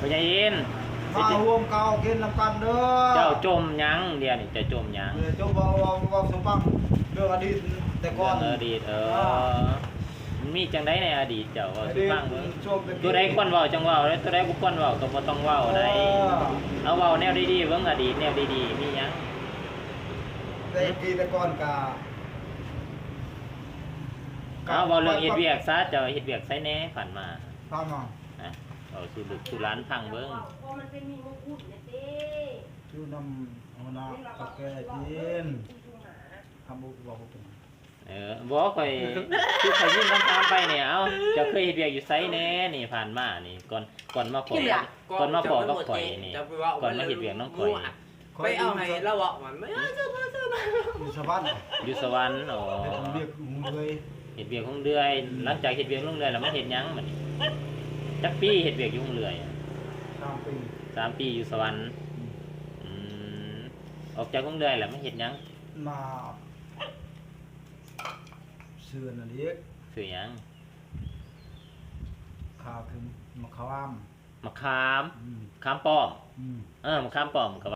พ่อใหญ่อินมาห่วมเก่ากินน้ำกันเด้อเจ้าจมยังเดี๋ยวนี่จะจมยังจมว่าสมบังเรื่องอดีตแต่ก่อนอดีตมีจังไดในอดีตเจ้าว่าสุฟังเบิ่งตัวใดควรเว้าจังเว้าแล้วตัวใดบ่ควรเว้าก็บ่ต้องเว้าได้เอาเว้าแนวดีๆเบิ่งอดีตแนวดีๆมีหยังแต่ก่อนกะเอาเว้าเรื่องเฮ็ดเวียกซะเจ้าเฮ็ดเวียกไสแหน่ผ่านมาฟังมานะเอาสู่ลูกสู่หลานฟังเบิ่งมันเป็นมีมงกุฎเนี่ยเด้ชื่อน้ำหัวหน้าตะแกจีนทำบุกบอกเป็นบ่ค่อยคือข่อยยินคำถามไปเนี่ยเอ้าเจ้าเคยเฮ็ดเวียกอยู่ไสแหน่นี่ผ่านมานี่ก่อนมาพอกับข่อยนี่ก่อนมาเฮ็ดเวียกน้องข่อยไปเอาให้เราบอกมันไม่ซื้อมาอยู่สวรรค์อยู่สวรรค์อ๋อเรียกหุงเลยเฮ็ดเวียกของเดือยหลังจากเฮ็ดเวียกลงเดือยแล้วมาเฮ็ดหยังบัดนี้จักปีเฮ็ดเวียกอยู่ของเดือย3 ปีอยู่สวรรค์ออกจากของเดือยแล้วมาเฮ็ดหยังมาเสื่อนั่นเองซื้อหยังข้าวคือมะขามมะขามป้อมมะขามป้อมก็